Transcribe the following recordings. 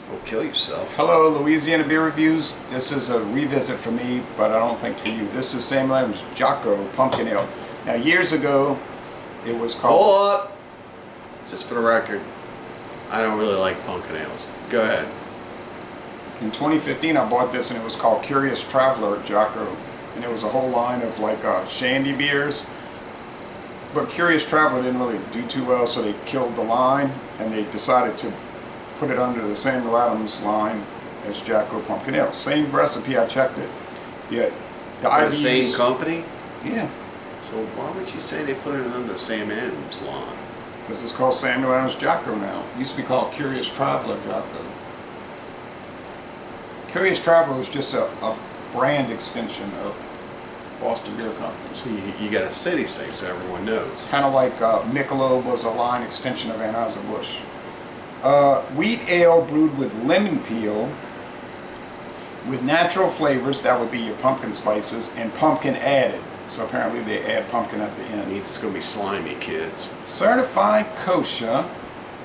Don't kill yourself. Hello, Louisiana Beer Reviews. This is a revisit for me, but I don't think for you. This is Samuel Adams Jocko Pumpkin Ale. Now, years ago, it was called... Hold up! Just for the record, I don't really like pumpkin ales. Go ahead. In 2015, I bought this, and it was called Curious Traveler Jocko. And it was a whole line of like shandy beers. But Curious Traveler didn't really do too well, so they killed the line, and they decided to put it under the Samuel Adams line as Jocko Pumpkin Ale. Same recipe, I checked it. The same company? Yeah. So why would you say they put it under the Sam Adams line? Because it's called Samuel Adams Jocko now. It used to be called Curious Traveler Jocko. Curious Traveler was just a brand extension of Boston Beer Company. So you got to say these things so everyone knows. Kind of like Michelob was a line extension of Anheuser-Busch. Wheat ale brewed with lemon peel with natural flavors, that would be your pumpkin spices, and pumpkin added. So apparently they add pumpkin at the end. It means it's going to be slimy, kids. Certified kosher.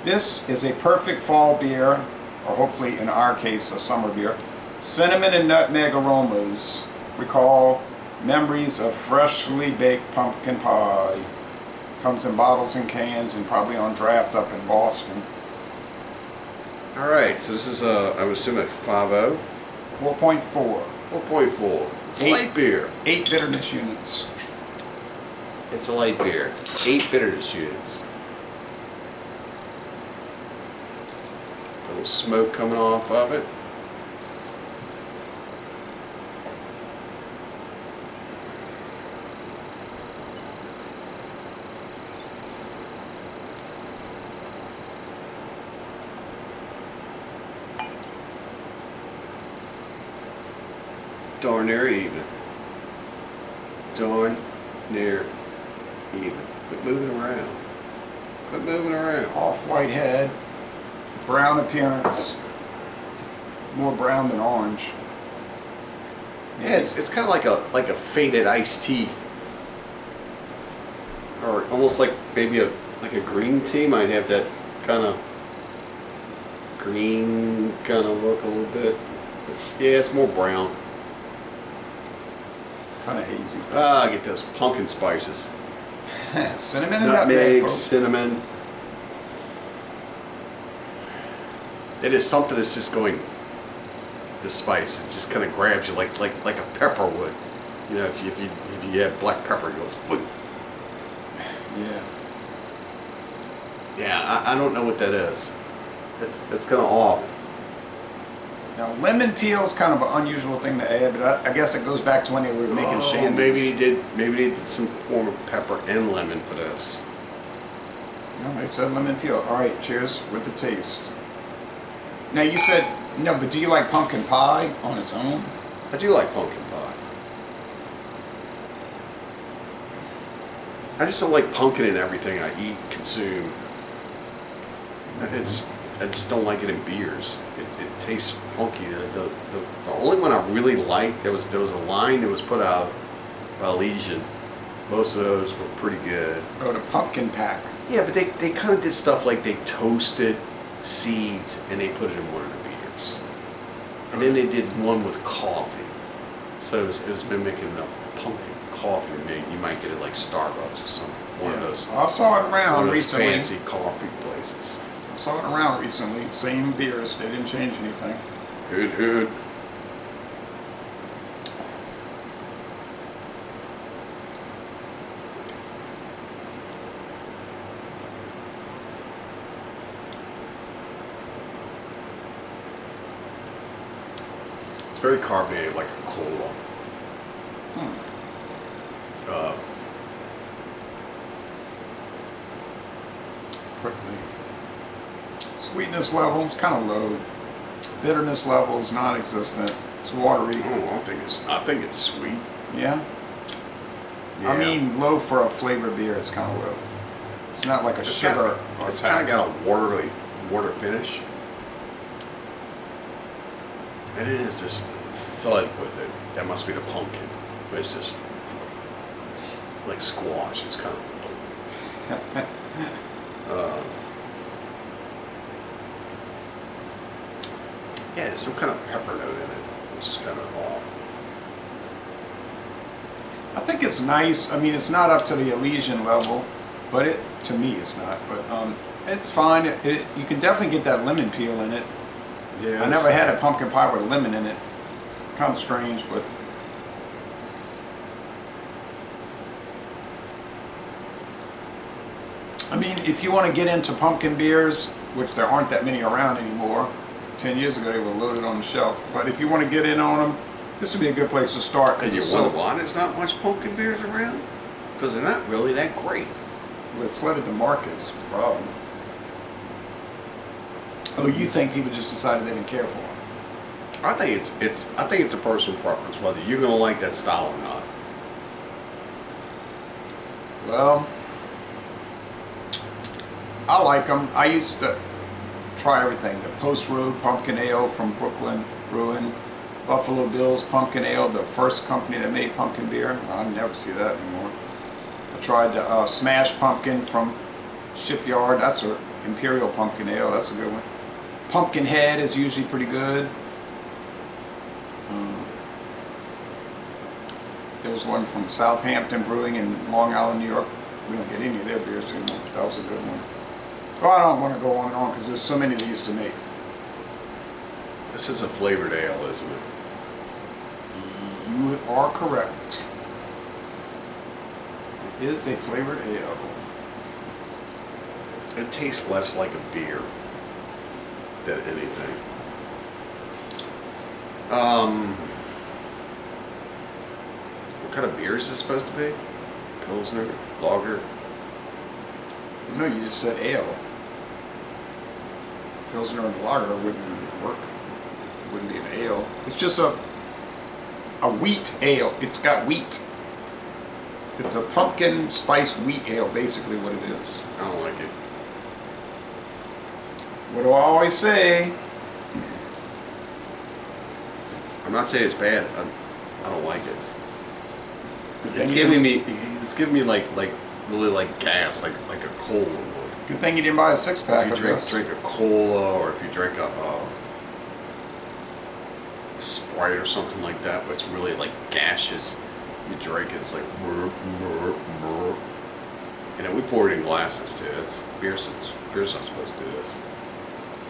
This is a perfect fall beer, or hopefully in our case a summer beer. Cinnamon and nutmeg aromas recall memories of freshly baked pumpkin pie. Comes in bottles and cans and probably on draft up in Boston. Alright, so this is I would assume a 5.0. 4.4. 4.4. It's a light beer. 8 bitterness units. It's a light beer. 8 bitterness units. A little smoke coming off of it. Darn near even. Darn near even. Quit moving around. Quit moving around. Off-white head, brown appearance, more brown than orange. Yeah, it's kind of like a faded iced tea, or almost like maybe a green tea might have that kind of green kind of look a little bit. Yeah, it's more brown. Kind of hazy. I get those pumpkin spices. Cinnamon and Nutmeg, nutmeg. cinnamon. It is something that's just going. The spice, it just kind of grabs you like a pepper would. You know, if you have black pepper, it goes boom. Yeah. Yeah, I don't know what that is. It's kind of off. Now, lemon peel is kind of an unusual thing to add, but I guess it goes back to when they were making shandies. Maybe they did some form of pepper and lemon for this. No, they said lemon peel. All right, cheers with the taste. Now, you said, no, but do you like pumpkin pie on its own? I do like pumpkin pie. I just don't like pumpkin in everything I eat, consume. I just don't like it in beers. It tastes funky. The only one I really liked, there was a line that was put out by Elysian. Most of those were pretty good. Oh, the pumpkin pack. Yeah, but they kind of did stuff like they toasted seeds and they put it in one of the beers. And then they did one with coffee. So it was mimicking the pumpkin coffee. You might get it like Starbucks or something. One of those. I saw it around One of those recently. fancy coffee places. I saw it around recently. Same beers. They didn't change anything. Hood. It's very carbonated, like a cola. Quickly. Sweetness level is kind of low. Bitterness level is non-existent. It's watery. I think it's sweet. Yeah? Yeah. I mean, low for a flavored beer is kind of low. It's not like a sugar. It's kind of got a water finish. And it is this thud with it. That must be the pumpkin. But it's just like squash. It's kind of. Yeah, there's some kind of pepper note in it, which is kind of off. I think it's nice. I mean, it's not up to the Elysian level, but to me it's not. But it's fine. You can definitely get that lemon peel in it. Yeah. I never had a pumpkin pie with lemon in it. It's kind of strange, but I mean, if you want to get into pumpkin beers, which there aren't that many around anymore, 10 years ago they were loaded on the shelf. But if you want to get in on them, this would be a good place to start. And you wonder why there's not much pumpkin beers around? Because they're not really that great. They flooded the market is the problem. Oh, you think people just decided they didn't care for them? I think it's a personal preference whether you're gonna like that style or not. Well, I like them. I used to try everything. The Post Road Pumpkin Ale from Brooklyn Brewing, Buffalo Bill's Pumpkin Ale, the first company that made pumpkin beer. I never see that anymore. I tried the Smash Pumpkin from Shipyard. That's an Imperial Pumpkin Ale. That's a good one. Pumpkinhead is usually pretty good. There was one from Southampton Brewing in Long Island, New York. We don't get any of their beers anymore. That was a good one. Well, I don't want to go on and on because there's so many they used to make. This is a flavored ale, isn't it? You are correct. It is a flavored ale. It tastes less like a beer than anything. What kind of beer is this supposed to be? Pilsner? Lager? No, you just said ale. Pilsner and lager wouldn't work. It wouldn't be an ale. It's just a wheat ale. It's got wheat. It's a pumpkin spice wheat ale, basically what it is. I don't like it. What do I always say? I'm not saying it's bad. I don't like it. Good It's thing giving me like really like gas, like a cola would. Good thing you didn't buy a six-pack If of you this. drink a cola, or if you drink a Sprite or something like that, but it's really like gaseous. You drink it, it's like brr, brr, brr. You know, we pour it in glasses too. Beer's not supposed to do this.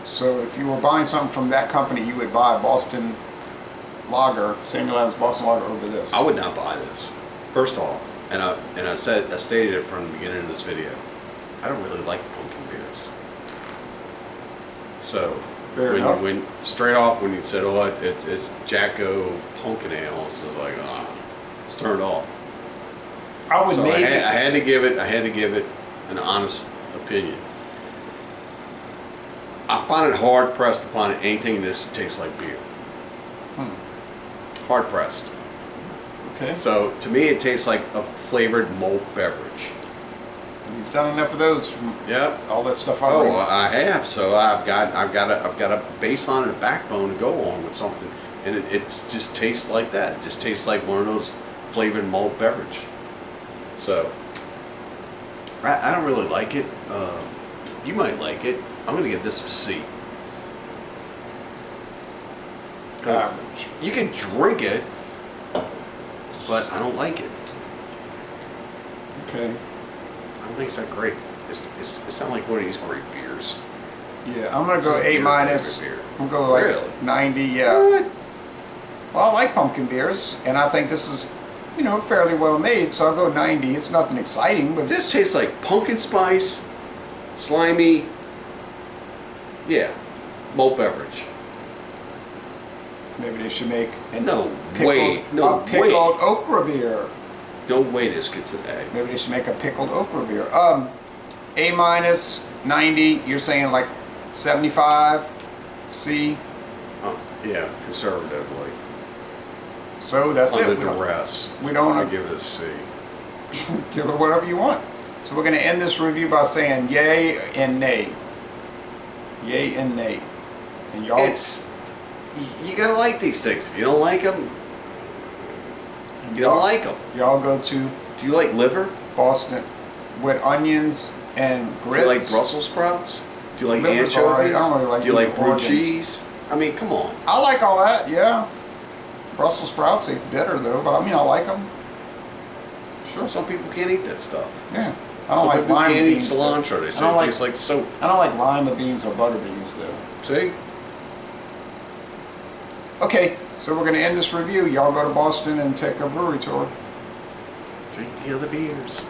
So if you were buying something from that company, you would buy Boston Lager, Samuel Adams Boston Lager over this. I would not buy this. First off, and I stated it from the beginning of this video. I don't really like pumpkin beers. So Fair enough. when straight off when you said, "Oh, it's Jacko Pumpkin Ale," it's just like it's turned off. I would So maybe. I had to give it an honest opinion. I find it hard pressed to find anything in this that tastes like beer. Hard pressed. Okay. So to me, it tastes like a flavored malt beverage. You've done enough of those from Yep. all that stuff. Oh, I have. So I've got a baseline and a backbone to go on with something, and it just tastes like that. It just tastes like one of those flavored malt beverage. So I don't really like it. You might like it. I'm gonna give this a C. Average. You can drink it, but I don't like it. Okay. I don't think it's that great. It's not like one of these great beers. Yeah, I'm gonna go This is A your minus. favorite beer. I'm gonna go like Really? 90. Yeah. What? Well, I like pumpkin beers, and I think this is, fairly well made. So I'll go 90. It's nothing exciting, but This tastes like pumpkin spice, slimy. Yeah, malt beverage. maybe they should make No way. No a pickled way. okra beer. No way this gets an A. Maybe they should make a pickled okra beer. A minus 90. You're saying like 75. C. Yeah, conservatively. So that's Under it. We don't, duress. we don't- I give it a C. give it whatever you want. So we're going to end this review by saying yay and nay. Yay and nay. And y'all. You gotta like these things. If you don't like them, you don't like them. Y'all go to Do you like liver? Boston with onions and Do grits. you like Brussels sprouts? Do you like Liver's all right. anchovies? I don't really like Do you like eating blue organs. cheese? I mean, come on. I like all that, yeah. Brussels sprouts, they're bitter though, but I mean, I like them. Sure. Some people can't eat that stuff. Yeah. I don't Some like people lima can't eat beans. cilantro. They say it tastes like soap. I don't like lima beans or butter beans though. See? Okay, so we're going to end this review. Y'all go to Boston and take a brewery tour. Drink the other beers.